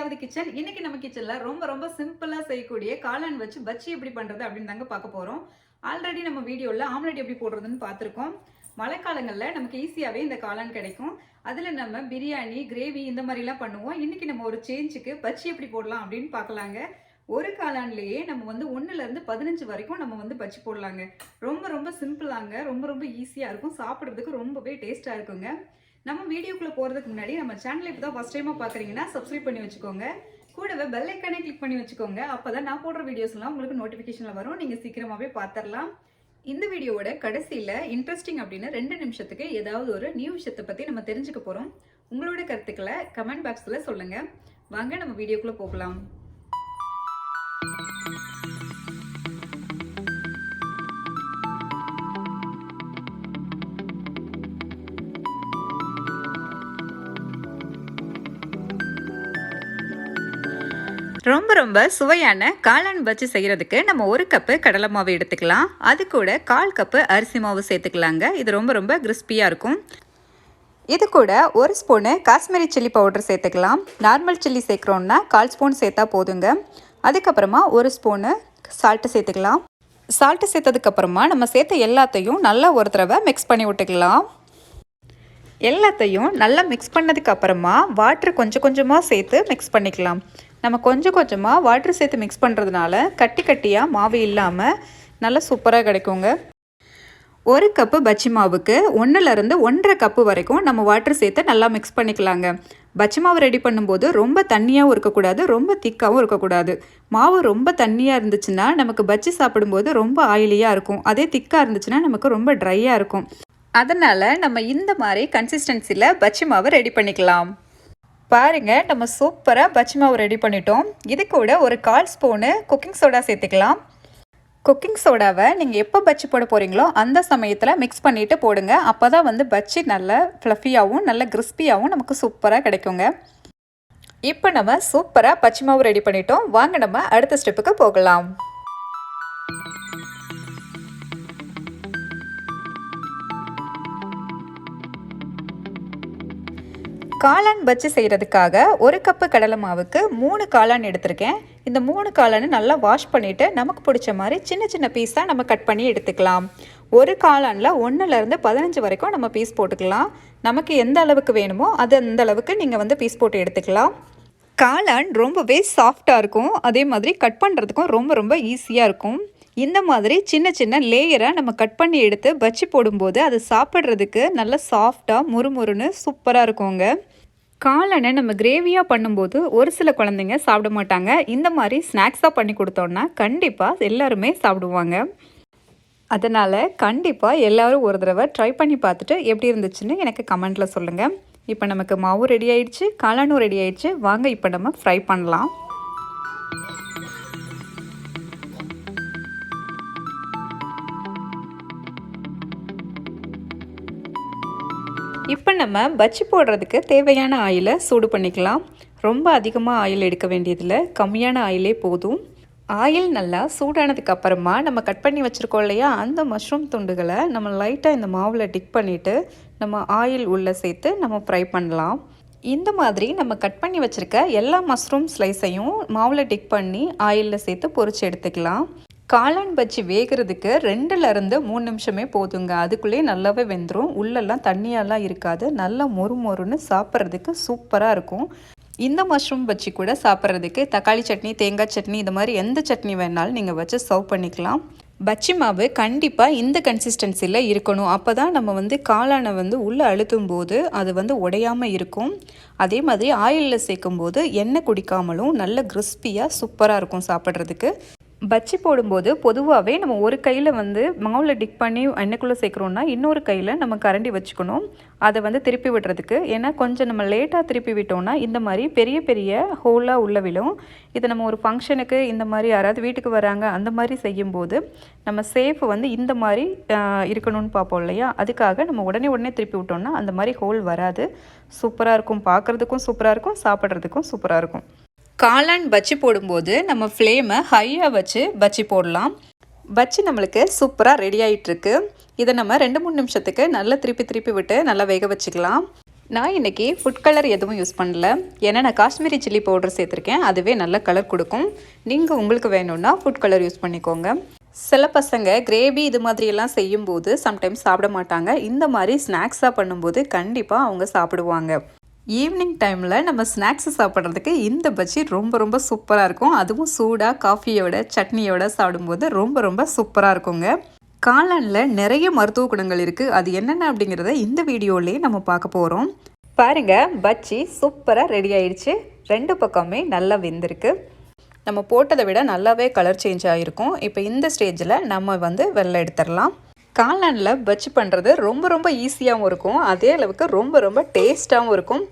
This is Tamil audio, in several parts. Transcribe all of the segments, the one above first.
பிரியாவது கிச்சன். இன்னைக்கு நம்ம கிச்சன்ல ரொம்ப சிம்பிளா செய்யக்கூடிய காளான் வச்சு பஜ்ஜி எப்படி பண்றது அப்படின்னு தாங்க பார்க்க போறோம். ஆல்ரெடி நம்ம வீடியோல ஆம்லெட் எப்படி போடுறதுன்னு பார்த்துருக்கோம். மழைக்காலங்களில் நமக்கு ஈஸியாகவே இந்த காளான் கிடைக்கும். அதில் நம்ம பிரியாணி, கிரேவி இந்த மாதிரிலாம் பண்ணுவோம். இன்னைக்கு நம்ம ஒரு சேஞ்சுக்கு பஜ்ஜி எப்படி போடலாம் அப்படின்னு பார்க்கலாங்க. ஒரு காளான்லேயே நம்ம வந்து 1லேருந்து 15 வரைக்கும் நம்ம வந்து பஜ்ஜி போடலாங்க. ரொம்ப சிம்பிளாங்க. ரொம்ப ஈஸியாக இருக்கும். சாப்பிட்றதுக்கு ரொம்பவே டேஸ்ட்டாக இருக்குங்க. நம்ம வீடியோக்குள்ளே போகிறதுக்கு முன்னாடி நம்ம சேனலை இப்போ தான் ஃபஸ்ட் டைமாக பார்க்குறீங்கன்னா சப்ஸ்கிரைப் பண்ணி வச்சுக்கோங்க. கூடவே பெல் ஐக்கானே கிளிக் பண்ணி வச்சுக்கோங்க. அப்போ தான் நான் போடுற வீடியோஸ்லாம் உங்களுக்கு நோட்டிஃபிகேஷனில் வரும். நீங்கள் சீக்கிரமாகவே பார்த்துடலாம். இந்த வீடியோவோட கடைசியில் இன்ட்ரெஸ்டிங் அப்படின்னு 2 நிமிஷத்துக்கு ஏதாவது ஒரு நியூ விஷயத்தை பற்றி நம்ம தெரிஞ்சுக்க போகிறோம். உங்களோட கருத்துக்களை கமெண்ட் பாக்ஸில் சொல்லுங்கள். வாங்க நம்ம வீடியோக்குள்ளே போகலாம். ரொம்ப சுவையான காளான் பஜ்ஜி செய்கிறதுக்கு நம்ம 1 கப்பு கடலை மாவு எடுத்துக்கலாம். அது கூட 1/4 கப்பு அரிசி மாவு சேர்த்துக்கலாங்க. இது ரொம்ப கிறிஸ்பியாக இருக்கும். இது கூட 1 ஸ்பூனு காஷ்மீரி சில்லி பவுடர் சேர்த்துக்கலாம். நார்மல் சில்லி சேர்க்குறோன்னா 1/4 ஸ்பூன் சேர்த்தா போதுங்க. அதுக்கப்புறமா 1 ஸ்பூனு சால்ட்டு சேர்த்துக்கலாம். சால்ட்டு சேர்த்ததுக்கப்புறமா நம்ம சேர்த்த எல்லாத்தையும் நல்லா ஒரு தடவை மிக்ஸ் பண்ணி விட்டுக்கலாம். எல்லாத்தையும் நல்லா மிக்ஸ் பண்ணதுக்கு அப்புறமா வாட்டர் கொஞ்சமாக சேர்த்து மிக்ஸ் பண்ணிக்கலாம். நம்ம கொஞ்சமாக வாட்டர் சேர்த்து மிக்ஸ் பண்ணுறதுனால கட்டியாக மாவு இல்லாமல் நல்லா சூப்பராக கிடைக்குங்க. 1 கப்பு பஜ்ஜி மாவுக்கு 1லேருந்து 1.5 கப்பு வரைக்கும் நம்ம வாட்டர் சேர்த்து நல்லா மிக்ஸ் பண்ணிக்கலாங்க. பஜ்ஜி மாவு ரெடி பண்ணும்போது ரொம்ப தண்ணியாகவும் இருக்கக்கூடாது, ரொம்ப திக்காகவும் இருக்கக்கூடாது. மாவு ரொம்ப தண்ணியாக இருந்துச்சுன்னா நமக்கு பஜ்ஜி சாப்பிடும்போது ரொம்ப ஆயிலியாக இருக்கும். அதே திக்காக இருந்துச்சுன்னா நமக்கு ரொம்ப ட்ரையாக இருக்கும். அதனால் நம்ம இந்த மாதிரி கன்சிஸ்டன்சியில் பஜ்ஜி மாவு ரெடி பண்ணிக்கலாம். பாருங்கள், நம்ம சூப்பராக பஜ்ஜி மாவு ரெடி பண்ணிட்டோம். இது கூட ஒரு 1/4 ஸ்பூனு குக்கிங் சோடா சேர்த்துக்கலாம். குக்கிங் சோடாவை நீங்கள் எப்போ பஜ்ஜி போட போகிறீங்களோ அந்த சமயத்தில் மிக்ஸ் பண்ணிவிட்டு போடுங்க. அப்போ தான் வந்து பஜ்ஜி நல்ல ஃப்ளஃபியாகவும் நல்ல கிறிஸ்பியாகவும் நமக்கு சூப்பராக கிடைக்குங்க. இப்போ நம்ம சூப்பராக பஜ்ஜி மாவு ரெடி பண்ணிட்டோம். வாங்க நம்ம அடுத்த ஸ்டெப்புக்கு போகலாம். காளான் பஜ்ஜி செய்கிறதுக்காக 1 கப்பு கடலை மாவுக்கு 3 காளான் எடுத்திருக்கேன். இந்த 3 காளானை நல்லா வாஷ் பண்ணிவிட்டு நமக்கு பிடிச்ச மாதிரி சின்ன பீஸாக நம்ம கட் பண்ணி எடுத்துக்கலாம். ஒரு காளானில் 1லேருந்து 15 வரைக்கும் நம்ம பீஸ் போட்டுக்கலாம். நமக்கு எந்த அளவுக்கு வேணுமோ அது அந்த அளவுக்கு நீங்கள் வந்து பீஸ் போட்டு எடுத்துக்கலாம். காளான் ரொம்பவே சாஃப்டாக இருக்கும். அதே மாதிரி கட் பண்ணுறதுக்கும் ரொம்ப ஈஸியாக இருக்கும். இந்த மாதிரி சின்ன லேயராக நம்ம கட் பண்ணி எடுத்து பஜ்ஜி போடும்போது அது சாப்பிட்றதுக்கு நல்லா சாஃப்டாக முறுமுறுன்னு சூப்பராக இருக்குங்க. காளானை நம்ம கிரேவியாக பண்ணும்போது ஒரு சில குழந்தைங்க சாப்பிட மாட்டாங்க. இந்த மாதிரி ஸ்நாக்ஸாக பண்ணி கொடுத்தோன்னா கண்டிப்பாக எல்லாருமே சாப்பிடுவாங்க. அதனால் கண்டிப்பாக எல்லோரும் ஒரு தடவை ட்ரை பண்ணி பார்த்துட்டு எப்படி இருந்துச்சுன்னு எனக்கு கமெண்ட்டில் சொல்லுங்கள். இப்போ நமக்கு மாவும் ரெடி ஆயிடுச்சு, காளானும் ரெடி ஆயிடுச்சு. வாங்க இப்போ நம்ம ஃப்ரை பண்ணலாம். இப்போ நம்ம பஜ்ஜி போடுறதுக்கு தேவையான ஆயிலை சூடு பண்ணிக்கலாம். ரொம்ப அதிகமாக ஆயில் எடுக்க வேண்டியதில்லை, கம்மியான ஆயிலே போதும். ஆயில் நல்லா சூடானதுக்கு அப்புறமா நம்ம கட் பண்ணி வச்சுருக்கோம் இல்லையா, அந்த மஷ்ரூம் துண்டுகளை நம்ம லைட்டாக இந்த மாவில் டிக் பண்ணிவிட்டு நம்ம ஆயில் உள்ளே சேர்த்து நம்ம ஃப்ரை பண்ணலாம். இந்த மாதிரி நம்ம கட் பண்ணி வச்சுருக்க எல்லா மஷ்ரூம் ஸ்லைஸையும் மாவில் டிக் பண்ணி ஆயிலில் சேர்த்து பொரிச்சு எடுத்துக்கலாம். காளான் பஜ்ஜி வேகிறதுக்கு 2லேருந்து 3 நிமிஷமே போதுங்க. அதுக்குள்ளேயே நல்லாவே வெந்துடும். உள்ளெல்லாம் தண்ணியெல்லாம் இருக்காது. நல்லா மொறுன்னு சாப்பிட்றதுக்கு சூப்பராக இருக்கும். இந்த மஷ்ரூம் பஜ்ஜி கூட சாப்பிட்றதுக்கு தக்காளி சட்னி, தேங்காய் சட்னி, இந்த மாதிரி எந்த சட்னி வேணாலும் நீங்கள் வச்சு சர்வ் பண்ணிக்கலாம். பஜ்ஜி மாவு கண்டிப்பாக இந்த கன்சிஸ்டன்சியில் இருக்கணும். அப்போ தான் நம்ம வந்து காளானை வந்து உள்ளே அழுத்தும் போது அது வந்து உடையாமல் இருக்கும். அதே மாதிரி ஆயிலில் சேர்க்கும் போது எண்ணெய் குடிக்காமலும் நல்ல கிறிஸ்பியாக சூப்பராக இருக்கும் சாப்பிட்றதுக்கு. பஜ்ஜி போடும்போது பொதுவாகவே நம்ம ஒரு கையில் வந்து மாவில் டிக் பண்ணி எண்ணெய்க்குள்ளே சேர்க்குறோன்னா இன்னொரு கையில் நம்ம கரண்டி வச்சுக்கணும் அதை வந்து திருப்பி விடுறதுக்கு. ஏன்னா கொஞ்சம் நம்ம லேட்டாக திருப்பி விட்டோம்னா இந்த மாதிரி பெரிய ஹோலாக உள்ள விழும். இதை நம்ம ஒரு ஃபங்க்ஷனுக்கு இந்த மாதிரி யாராவது வீட்டுக்கு வராங்க அந்த மாதிரி செய்யும்போது நம்ம சேஃப் வந்து இந்த மாதிரி இருக்கணும்னு பார்ப்போம் இல்லையா, அதுக்காக நம்ம உடனே திருப்பி விட்டோம்னா அந்த மாதிரி ஹோல் வராது. சூப்பராக இருக்கும், பார்க்குறதுக்கும் சூப்பராக இருக்கும், சாப்பிட்றதுக்கும் சூப்பராக இருக்கும். காளான் பஜ்ஜி போடும்போது நம்ம ஃப்ளேமை ஹையாக வச்சு பஜ்ஜி போடலாம். பஜ்ஜி நம்மளுக்கு சூப்பராக ரெடி ஆகிட்டுருக்கு. இதை நம்ம 2-3 நிமிஷத்துக்கு நல்லா திருப்பி விட்டு நல்லா வேக வச்சுக்கலாம். நான் இன்றைக்கி ஃபுட் கலர் எதுவும் யூஸ் பண்ணல. ஏன்னா நான் காஷ்மீரி சில்லி பவுடர் சேர்த்துருக்கேன். அதுவே நல்ல கலர் கொடுக்கும். நீங்கள் உங்களுக்கு வேணும்னா ஃபுட் கலர் யூஸ் பண்ணிக்கோங்க. சில பசங்க கிரேவி இது மாதிரியெல்லாம் செய்யும்போது சம்டைம்ஸ் சாப்பிட மாட்டாங்க. இந்த மாதிரி ஸ்நாக்ஸாக பண்ணும்போது கண்டிப்பாக அவங்க சாப்பிடுவாங்க. ஈவினிங் டைமில் நம்ம ஸ்நாக்ஸ் சாப்பிட்றதுக்கு இந்த பஜ்ஜி ரொம்ப ரொம்ப சூப்பராக இருக்கும். அதுவும் சூடாக காஃபியோட சட்னியோட சாப்பிடும்போது ரொம்ப ரொம்ப சூப்பராக இருக்குங்க. காளானில் நிறைய மருத்துவ குணங்கள் இருக்குது. அது என்னென்ன அப்படிங்கிறத இந்த வீடியோலேயே நம்ம பார்க்க போகிறோம். பாருங்கள், பஜ்ஜி சூப்பராக ரெடி ஆயிடுச்சு. 2 பக்கமே நல்லா வெந்திருக்கு. நம்ம போட்டதை விட நல்லாவே கலர் சேஞ்ச் ஆகிருக்கும். இப்போ இந்த ஸ்டேஜில் நம்ம வெள்ளை எடுத்துடலாம். காளானில் பஜ்ஜி பண்ணுறது ரொம்ப ரொம்ப ஈஸியாகவும் இருக்கும். அதே அளவுக்கு ரொம்ப ரொம்ப டேஸ்ட்டாகவும் இருக்கும்.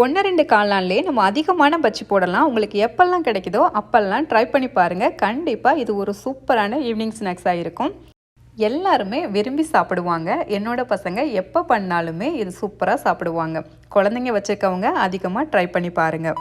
1-2 காளான்லேயே நம்ம அதிகமான பஜ்ஜி போடலாம். உங்களுக்கு எப்பெல்லாம் கிடைக்குதோ அப்போல்லாம் ட்ரை பண்ணி பாருங்கள். கண்டிப்பாக இது ஒரு சூப்பரான ஈவினிங் ஸ்நாக்ஸாக இருக்கும். எல்லாருமே விரும்பி சாப்பிடுவாங்க. என்னோட பசங்க எப்போ பண்ணாலுமே இது சூப்பராக சாப்பிடுவாங்க. குழந்தைங்க வச்சுருக்கவங்க அதிகமாக ட்ரை பண்ணி பாருங்கள்.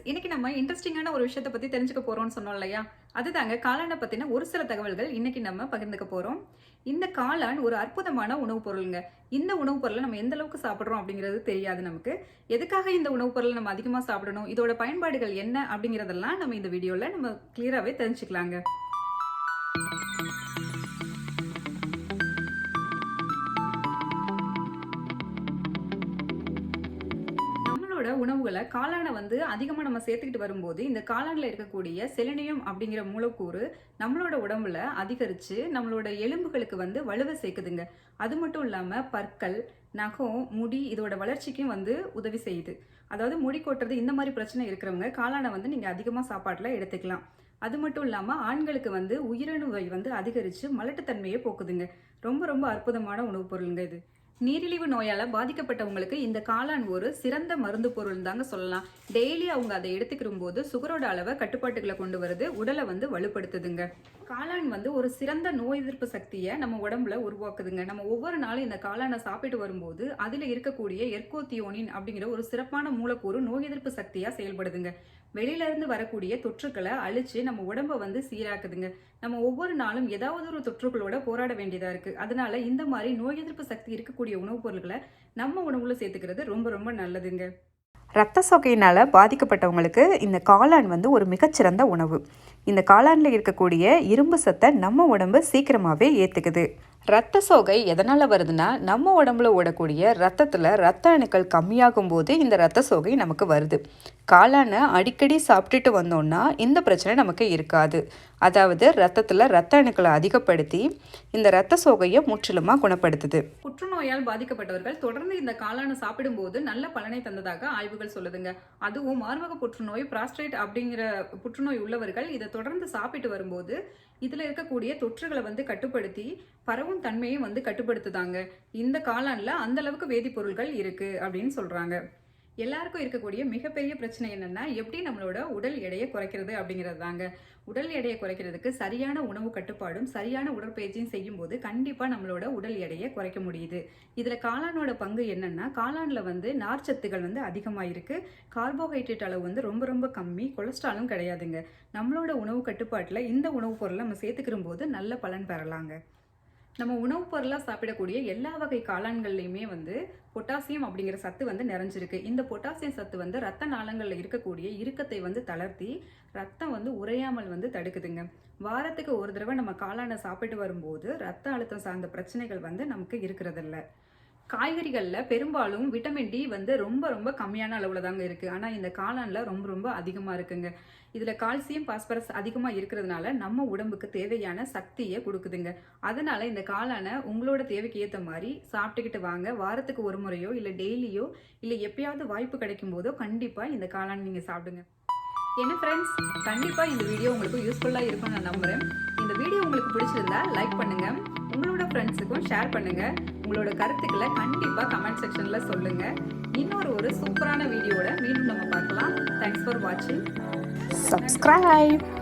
இன்னைக்கு நம்ம இன்ட்ரெஸ்டிங்கான ஒரு விஷயத்தை பற்றி தெரிஞ்சுக்க போகிறோம்னு சொன்னோம் இல்லையா? அதுதாங்க காளானை பற்றின ஒரு சில தகவல்கள் இன்னைக்கு நம்ம பகிர்ந்துக்க போகிறோம். இந்த காளான் ஒரு அற்புதமான உணவுப் பொருளுங்க. இந்த உணவுப் பொருளை நம்ம எந்த அளவுக்கு சாப்பிட்றோம் அப்படிங்கிறது தெரியாது நமக்கு. எதுக்காக இந்த உணவுப் பொருளை நம்ம அதிகமாக சாப்பிடணும், இதோட பயன்பாடுகள் என்ன அப்படிங்கிறதெல்லாம் நம்ம இந்த வீடியோவில் நம்ம கிளியராகவே தெரிஞ்சுக்கலாங்க. உணவுகளை காளானை அதிகமாக நம்ம சேர்த்துக்கிட்டு வரும்போது இந்த காளானில் இருக்கக்கூடிய செலினியம் அப்படிங்கிற மூலக்கூறு நம்மளோட உடம்புல அதிகரித்து நம்மளோட எலும்புகளுக்கு வலுவை சேர்க்குதுங்க. அது மட்டும் இல்லாமல் பற்கள், நகம், முடி இதோட வளர்ச்சிக்கும் உதவி செய்யுது. அதாவது முடி கொட்டுறது இந்த மாதிரி பிரச்சனை இருக்கிறவங்க காளானை நீங்கள் அதிகமாக சாப்பாட்டில் எடுத்துக்கலாம். அது மட்டும் இல்லாமல் ஆண்களுக்கு உயிரணுவை அதிகரித்து மலட்டுத்தன்மையை போக்குதுங்க. ரொம்ப ரொம்ப அற்புதமான உணவுப் பொருளுங்க இது. நீரிழிவு நோயால் பாதிக்கப்பட்டவங்களுக்கு இந்த காளான் ஒரு சிறந்த மருந்து பொருள் தாங்க சொல்லலாம். டெய்லி அவங்க அதை எடுத்துக்கிற போது சுகரோட அளவை கட்டுப்பாட்டுகளை கொண்டு வருது, உடலை வலுப்படுத்துதுங்க. காளான் ஒரு சிறந்த நோய் எதிர்ப்பு சக்தியை நம்ம உடம்புல உருவாக்குதுங்க. நம்ம ஒவ்வொரு நாளும் இந்த காளானை சாப்பிட்டு வரும்போது அதில் இருக்கக்கூடிய எர்கோத்தியோனின் அப்படிங்கிற ஒரு சிறப்பான மூலக்கூறு நோய் எதிர்ப்பு சக்தியாக செயல்படுதுங்க. வெளியில இருந்து வரக்கூடிய தொற்றுக்களை அழிச்சு நம்ம உடம்பை சீராக்குதுங்க. நம்ம ஒவ்வொரு நாளும் ஏதாவது ஒரு தொற்றுகளோட போராட வேண்டியதா இருக்கு. அதனால இந்த மாதிரி நோய் எதிர்ப்பு சக்தி இருக்கக்கூடிய உணவுப் பொருட்களை நம்ம உணவுல சேர்த்துக்கிறது ரொம்ப ரொம்ப நல்லதுங்க. இரத்த சோகையினால் பாதிக்கப்பட்டவங்களுக்கு இந்த காளான் ஒரு மிகச்சிறந்த உணவு. இந்த காளானில் இருக்கக்கூடிய இரும்பு சத்தை நம்ம உடம்பு சீக்கிரமாகவே ஏற்றுக்குது. இரத்த சோகை எதனால் வருதுன்னா, நம்ம உடம்புல ஓடக்கூடிய ரத்தத்தில் இரத்த அணுக்கள் கம்மியாகும் போது இந்த இரத்த சோகை நமக்கு வருது. காளானை அடிக்கடி சாப்பிட்டுட்டு வந்தோம்னா இந்த பிரச்சனை நமக்கு இருக்காது. அதாவது ரத்தத்தில் இரத்த அணுக்களை அதிகப்படுத்தி இந்த இரத்த சோகையை முற்றிலுமாக குணப்படுத்துது. புற்றுநோயால் பாதிக்கப்பட்டவர்கள் தொடர்ந்து இந்த காளானை சாப்பிடும்போது நல்ல பலனை தந்ததாக ஆய்வுகள் சொல்லுதுங்க. அதுவும் மார்பக புற்றுநோய், பிராஸ்டேட் அப்படிங்கிற புற்றுநோய் உள்ளவர்கள் இதை தொடர்ந்து சாப்பிட்டு வரும்போது இதில் இருக்கக்கூடிய தொற்றுகளை கட்டுப்படுத்தி பரவும் தன்மையை கட்டுப்படுத்துதாங்க. இந்த காளான்ல அந்த அளவுக்கு வேதிப்பொருட்கள் இருக்கு அப்படின்னு சொல்றாங்க. எல்லாருக்கும் இருக்கக்கூடிய மிகப்பெரிய பிரச்சனை என்னன்னா, எப்படி நம்மளோட உடல் எடையை குறைக்கிறது அப்படிங்கிறது தாங்க. உடல் எடையை குறைக்கிறதுக்கு சரியான உணவு கட்டுப்பாடும் சரியான உடற்பயிற்சியும் செய்யும் போது கண்டிப்பா நம்மளோட உடல் எடையை குறைக்க முடியுது. இதுல காளானோட பங்கு என்னன்னா, காளான்ல நார்ச்சத்துகள் அதிகமா இருக்கு. கார்போஹைட்ரேட் அளவு ரொம்ப ரொம்ப கம்மி. கொலஸ்ட்ராலும் கிடையாதுங்க. நம்மளோட உணவு கட்டுப்பாட்டுல இந்த உணவுப் பொருளை நம்ம சேர்த்துக்கிற போது நல்ல பலன் பெறலாங்க. நம்ம உணவுப் பொருளாக சாப்பிடக்கூடிய எல்லா வகை காளான்கள்லையுமே பொட்டாசியம் அப்படிங்கிற சத்து நிறைஞ்சிருக்கு. இந்த பொட்டாசியம் சத்து ரத்த நாளங்களில் இருக்கக்கூடிய இறுக்கத்தை தளர்த்தி ரத்தம் உறையாமல் தடுக்குதுங்க. வாரத்துக்கு ஒரு தடவை நம்ம காளானை சாப்பிட்டு வரும்போது ரத்த அழுத்தம் சார்ந்த பிரச்சனைகள் நமக்கு இருக்கிறதில்ல. காய்கறிகளில் பெரும்பாலும் விட்டமின் டி ரொம்ப ரொம்ப கம்மியான அளவில் தாங்க இருக்குது. ஆனால் இந்த காளானில் ரொம்ப ரொம்ப அதிகமாக இருக்குங்க. இதில் கால்சியம், பாஸ்பரஸ் அதிகமாக இருக்கிறதுனால நம்ம உடம்புக்கு தேவையான சக்தியை கொடுக்குதுங்க. அதனால் இந்த காளானை உங்களோட தேவைக்கு ஏற்ற மாதிரி சாப்பிட்டுக்கிட்டு வாங்க. வாரத்துக்கு ஒரு முறையோ இல்லை டெய்லியோ இல்லை எப்பயாவது வாய்ப்பு கிடைக்கும் போதோ கண்டிப்பாக இந்த காளான் நீங்கள் சாப்பிடுங்க. என்ன ஃப்ரெண்ட்ஸ், கண்டிப்பாக இந்த வீடியோ உங்களுக்கு யூஸ்ஃபுல்லாக இருக்கும்னு நான் நம்புகிறேன். இந்த வீடியோ உங்களுக்கு பிடிச்சிருந்தா லைக் பண்ணுங்கள், உங்களோட ஃப்ரெண்ட்ஸுக்கும் ஷேர் பண்ணுங்கள். உங்களோட கருத்துக்களை கண்டிப்பாக கமெண்ட் செக்ஷனில் சொல்லுங்கள். இன்னொரு சூப்பரான வீடியோட மீண்டும் நம்ம பார்க்கலாம். தேங்க்ஸ் ஃபார் வாட்சிங். Subscribe.